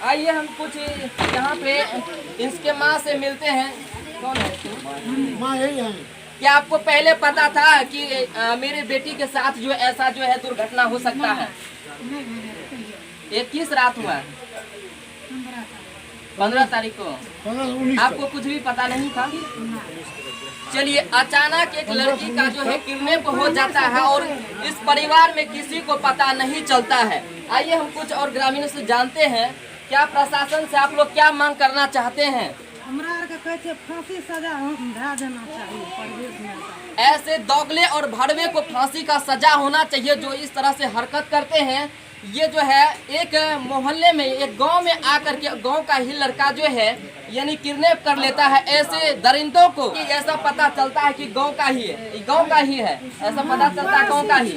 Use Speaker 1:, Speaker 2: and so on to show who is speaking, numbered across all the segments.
Speaker 1: आइए हम कुछ यहाँ पे इसके माँ से मिलते हैं। कौन है?
Speaker 2: माँ यही है।
Speaker 1: क्या आपको पहले पता था कि मेरे बेटी के साथ जो ऐसा जो है दुर्घटना हो सकता है? ये किस रात हुआ? 15 तारीख को।
Speaker 2: 15-19
Speaker 1: आपको कुछ भी पता नहीं था? चलिए, अचानक एक लड़की का जो है किडनैप हो जाता है और इस परिवार में किसी को पता नहीं चलता है। आइए हम कुछ और ग्रामीणों से जानते हैं, क्या प्रशासन से आप लोग क्या मांग करना चाहते हैं?
Speaker 3: हमरा के कहते फांसी सजा भा देना चाहिए परवेश में।
Speaker 1: ऐसे दोगले और भड़वे को फांसी का सजा होना चाहिए जो इस तरह से हरकत करते हैं। ये जो है एक मोहल्ले में, एक गांव में आकर के गांव का ही लड़का जो है यानी किडनैप कर लेता है। ऐसे दरिंदों को ऐसा पता चलता है कि गांव का ही है, गांव का ही है, ऐसा पता चलता है गांव का ही,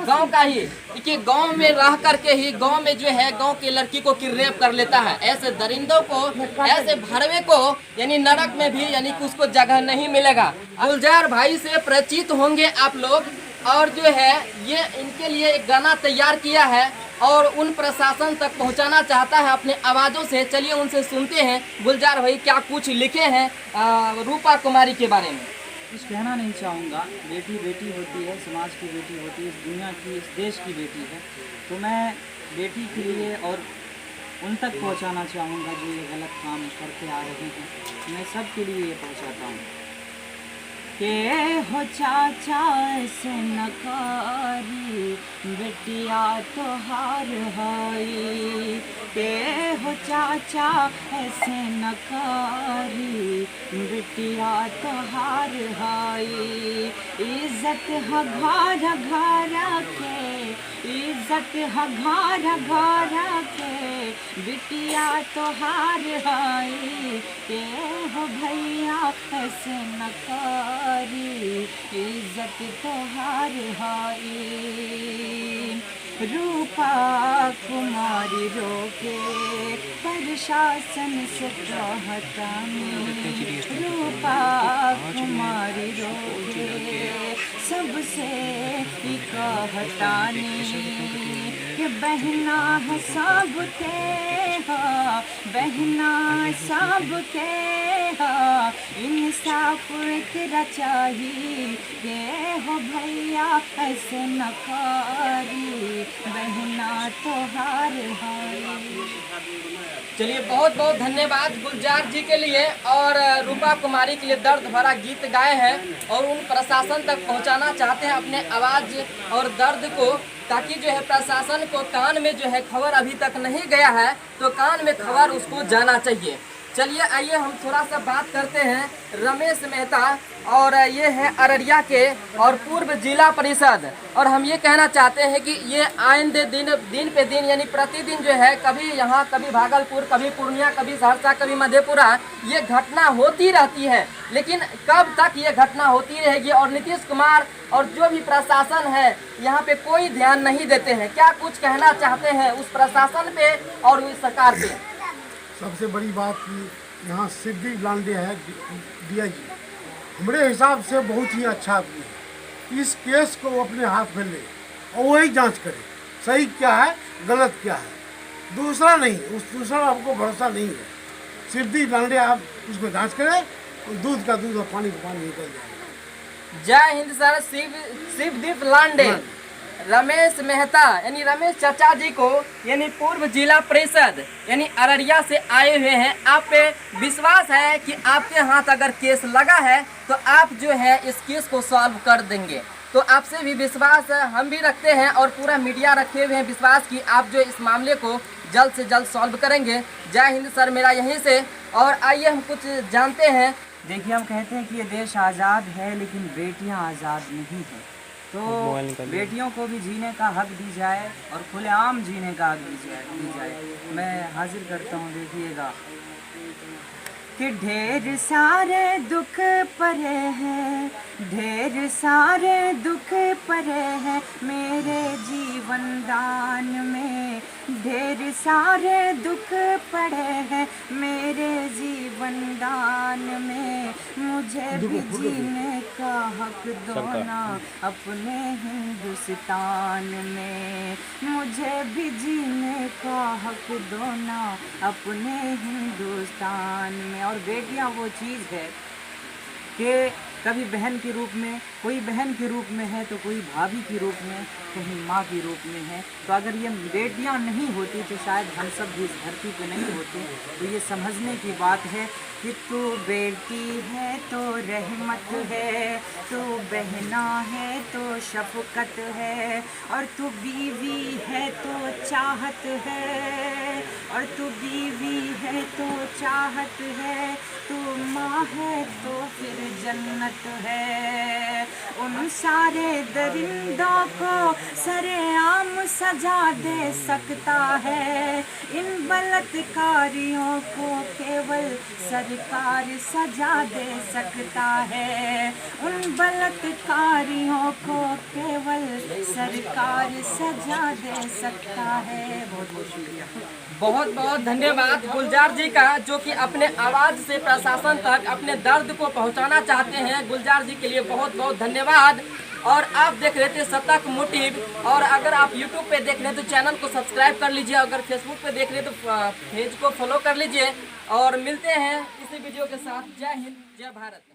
Speaker 1: गांव का ही, कि गांव में रह करके ही गांव में जो है गांव की लड़की को किडनैप कर लेता है। ऐसे दरिंदों को, ऐसे भड़वे को यानी नरक में भी यानी कि उसको जगह नहीं मिलेगा। गुलजार भाई से परिचित होंगे आप लोग, और जो है ये इनके लिए एक गाना तैयार किया है और उन प्रशासन तक पहुंचाना चाहता है अपने आवाज़ों से। चलिए उनसे सुनते हैं गुलजार भाई क्या कुछ लिखे हैं रूपा कुमारी के बारे में।
Speaker 4: कुछ कहना नहीं चाहूँगा। बेटी बेटी होती है, समाज की बेटी होती है, इस दुनिया की, इस देश की बेटी है। तो मैं बेटी के लिए और उन तक पहुँचाना चाहूँगा जो ये गलत काम करके आ रहे हैं। मैं सब के लिए ये पहुँचाता हूँ के हो चाचा ऐसे नकारी बेटिया तोहार हई, के हो चाचा ऐसे नकारी बेटिया तोहार हई। इज्जत ह घर घर के, इज्जत ह घर घर के बेटिया तोहार हई, के हो भैया ऐसे नकारी इज्जत तोहार हई। रूपा कुमारी रोके प्रशासन से कहतानी, रूपा कुमारी रोके सबसे ही कहतानी कि बहना है सबके हो, बहना सबके हो, इंसाफ एकरा चाहिए। के हो भैया ऐसे न करी बहना तोहार हई।
Speaker 1: चलिए बहुत बहुत धन्यवाद गुलजार जी के लिए और रूपा कुमारी के लिए दर्द भरा गीत गाए हैं और उन प्रशासन तक पहुंचाना चाहते हैं अपने आवाज़ और दर्द को, ताकि जो है प्रशासन को कान में जो है खबर अभी तक नहीं गया है तो कान में खबर उसको जाना चाहिए। चलिए आइए हम थोड़ा सा बात करते हैं रमेश मेहता, और ये है अररिया के और पूर्व जिला परिषद। और हम ये कहना चाहते हैं कि ये आइंदे दिन पे दिन यानी प्रतिदिन जो है कभी यहाँ, कभी भागलपुर, कभी पूर्णिया, कभी सहरसा, कभी मधेपुरा, ये घटना होती रहती है। लेकिन कब तक ये घटना होती रहेगी और नीतीश कुमार और जो भी प्रशासन है यहाँ पे कोई ध्यान नहीं देते हैं। क्या कुछ कहना चाहते हैं उस प्रशासन पे और उस सरकार पे?
Speaker 2: सबसे बड़ी बात कि यहाँ सिद्धि लांडे है DIG, हमारे हिसाब से बहुत ही अच्छा आदमी है। इस केस को अपने हाथ में ले और वही जांच करे, सही क्या है गलत क्या है, दूसरा नहीं, उस दूसरा हमको भरोसा नहीं है। सिद्धि लांडे आप उसको जांच करें, दूध का दूध और पानी का पानी निकल जाए।
Speaker 1: जय हिंद सर। शिवदीप लांडे, रमेश मेहता यानी रमेश चाचा जी को यानी पूर्व जिला परिषद यानी अररिया से आए हुए हैं। आप पे विश्वास है कि आपके हाथ अगर केस लगा है तो आप जो है इस केस को सॉल्व कर देंगे। तो आपसे भी विश्वास हम भी रखते हैं और पूरा मीडिया रखे हुए हैं विश्वास कि आप जो इस मामले को जल्द से जल्द सॉल्व करेंगे। जय हिंद सर मेरा यहीं से। और आइए हम कुछ जानते हैं।
Speaker 4: देखिए, हम कहते हैं कि ये देश आज़ाद है लेकिन बेटियां आज़ाद नहीं है। तो बेटियों को भी जीने का हक दी जाए और खुलेआम जीने का हक दी जाए। मैं हाजिर करता हूँ, देखिएगा कि ढेर सारे दुख पड़े हैं, ढेर सारे दुख पड़े हैं मेरे जीवन दान में,
Speaker 5: ढेर सारे दुख पड़े हैं मेरे जीवन दान में, मुझे भी जीने का हक दो ना अपने हिंदुस्तान में, मुझे भी जीने का हक दो ना अपने हिंदुस्तान में। और बेटियां वो चीज़ है कि कभी बहन के रूप में, कोई बहन के रूप में है तो कोई भाभी के रूप में, कहीं माँ के रूप में है। तो अगर ये बेटियाँ नहीं होती तो शायद हम सब भी इस धरती पे नहीं होते। तो ये समझने की बात है कि तू बेटी है तो रहमत है, तू बहना है तो शफकत है, और तू बीवी है तो चाहत है, और तू बीवी है तो चाहत है, तू माँ है तो फिर जन्नत है। उन सारे दरिंदों को सरेआम सजा दे सकता है, इन बलात्कारियों को केवल सरकार सजा दे सकता है, उन बलात्कारियों को केवल सरकार सजा दे सकता है। बहुत बहुत शुक्रिया।
Speaker 1: बहुत बहुत धन्यवाद गुलजार जी का, जो कि अपने आवाज़ से प्रशासन तक अपने दर्द को पहुंचाना चाहते हैं। गुलजार जी के लिए बहुत बहुत धन्यवाद। और आप देख रहे थे शतक मोटिव, और अगर आप YouTube पे देख रहे हैं तो चैनल को सब्सक्राइब कर लीजिए, अगर फेसबुक पे देख रहे हैं तो पेज को फॉलो कर लीजिए। और मिलते हैं इसी वीडियो के साथ। जय हिंद, जय भारत।